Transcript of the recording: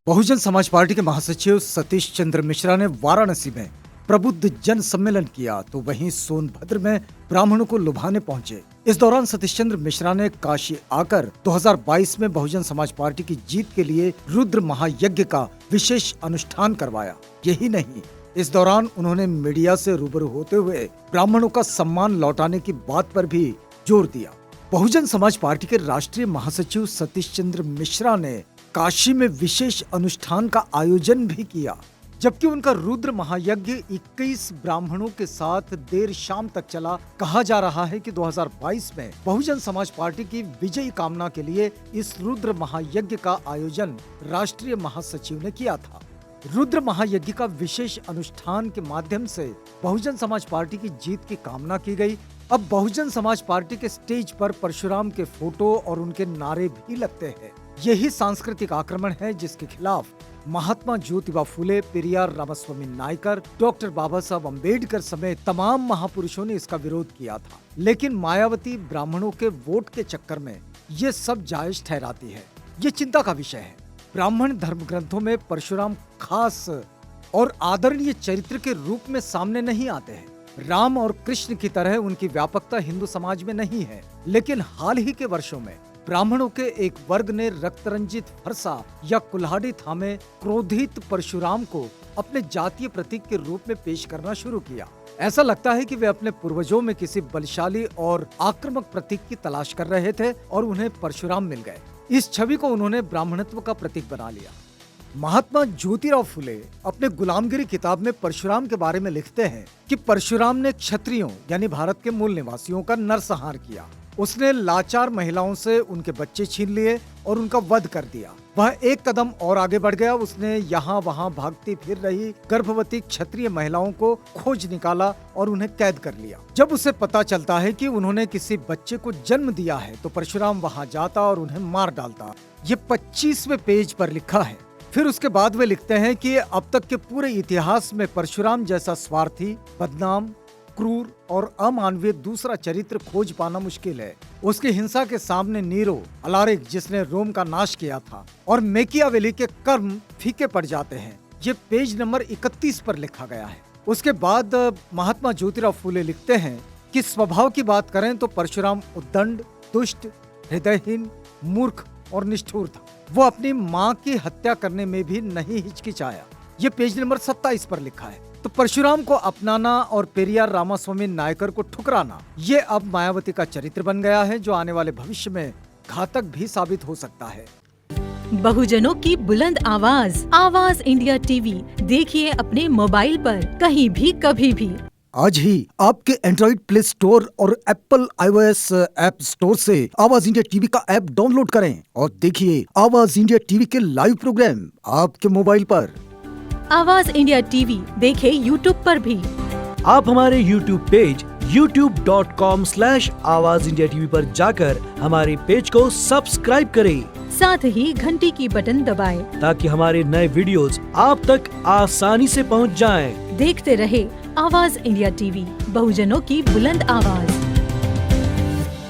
Bahujan Samaj party के महासचिव सतीश चंद्र मिश्रा ने वाराणसी में प्रबुद्ध जन सम्मेलन किया तो वहीं सोनभद्र में ब्राह्मणों को लुभाने पहुंचे। इस दौरान सतीश चंद्र मिश्रा ने काशी आकर 2022 में बहुजन समाज पार्टी की जीत के लिए रुद्र महायज्ञ का विशेष अनुष्ठान करवाया। यही नहीं, इस दौरान उन्होंने मीडिया से रूबरू होते हुए ब्राह्मणों का सम्मान लौटाने की बात पर भी जोर दिया। बहुजन समाज पार्टी के राष्ट्रीय महासचिव सतीश चंद्र मिश्रा ने काशी में विशेष अनुष्ठान का आयोजन भी किया, जबकि उनका रुद्र महायज्ञ 21 ब्राह्मणों के साथ देर शाम तक चला। कहा जा रहा है कि 2022 में बहुजन समाज पार्टी की विजयी कामना के लिए इस रुद्र महायज्ञ का आयोजन राष्ट्रीय महासचिव ने किया था। रुद्र महायज्ञ का विशेष अनुष्ठान के माध्यम से बहुजन समाज पार्टी की जीत की कामना की गई। अब बहुजन समाज पार्टी के स्टेज पर परशुराम के फोटो और उनके नारे भी लगते हैं। यही सांस्कृतिक आक्रमण है जिसके खिलाफ महात्मा ज्योतिबा फुले, पेरियार रामास्वामी नायकर, डॉक्टर बाबा साहब अम्बेडकर समेत तमाम महापुरुषों ने इसका विरोध किया था। लेकिन मायावती ब्राह्मणों के वोट के चक्कर में ये सब जायज ठहराती है। ये चिंता का विषय है। ब्राह्मण धर्म ग्रंथों में परशुराम खास और आदरणीय चरित्र के रूप में सामने नहीं आते हैं। राम और कृष्ण की तरह उनकी व्यापकता हिंदू समाज में नहीं है। लेकिन हाल ही के वर्षों में ब्राह्मणों के एक वर्ग ने रक्तरंजित फरसा या कुल्हाड़ी थामे क्रोधित परशुराम को अपने जातीय प्रतीक के रूप में पेश करना शुरू किया। ऐसा लगता है कि वे अपने पूर्वजों में किसी बलशाली और आक्रामक प्रतीक की तलाश कर रहे थे और उन्हें परशुराम मिल गए। इस छवि को उन्होंने ब्राह्मणत्व का प्रतीक बना लिया। महात्मा ज्योतिराव फुले अपने गुलामगिरी किताब में परशुराम के बारे में लिखते हैं कि परशुराम ने क्षत्रियों यानी भारत के मूल निवासियों का नरसंहार किया। उसने लाचार महिलाओं से उनके बच्चे छीन लिए और उनका वध कर दिया। वह एक कदम और आगे बढ़ गया। उसने यहाँ वहाँ भागती फिर रही गर्भवती क्षत्रिय महिलाओं को खोज निकाला और उन्हें कैद कर लिया। जब उसे पता चलता है कि उन्होंने किसी बच्चे को जन्म दिया है तो परशुराम वहाँ जाता और उन्हें मार डालता। ये 25वें पेज पर लिखा है। फिर उसके बाद वे लिखते हैं कि अब तक के पूरे इतिहास में परशुराम जैसा स्वार्थी, बदनाम, क्रूर और अमानवीय दूसरा चरित्र खोज पाना मुश्किल है। उसकी हिंसा के सामने नीरो, अलारिक जिसने रोम का नाश किया था, और मैकियावेली के कर्म फीके पड़ जाते हैं। ये पेज नंबर 31 पर लिखा गया है। उसके बाद महात्मा ज्योतिराव फुले लिखते हैं कि स्वभाव की बात करें तो परशुराम उद्दंड, दुष्ट, हृदयहीन, मूर्ख और निष्ठुर था। वो अपनी माँ की हत्या करने में भी नहीं हिचकिचाया। ये पेज नंबर 27 पर लिखा है। तो परशुराम को अपनाना और पेरियार रामास्वामी नायकर को ठुकराना, ये अब मायावती का चरित्र बन गया है, जो आने वाले भविष्य में घातक भी साबित हो सकता है। बहुजनों की बुलंद आवाज, आवाज इंडिया टीवी देखिए अपने मोबाइल पर कहीं भी कभी भी। आज ही आपके एंड्रॉइड प्ले स्टोर और एप्पल iOS ऐप स्टोर से आवाज इंडिया टीवी का ऐप डाउनलोड करें और देखिए आवाज इंडिया टीवी के लाइव प्रोग्राम आपके मोबाइल पर। आवाज इंडिया टीवी देखे यूट्यूब पर भी। आप हमारे यूट्यूब पेज youtube.com/आवाज इंडिया टीवी पर जाकर हमारे पेज को सब्सक्राइब करें। साथ ही घंटी की बटन दबाएं ताकि हमारे नए वीडियोस आप तक आसानी से पहुंच जाएं। देखते रहे आवाज इंडिया टीवी, बहुजनों की बुलंद आवाज।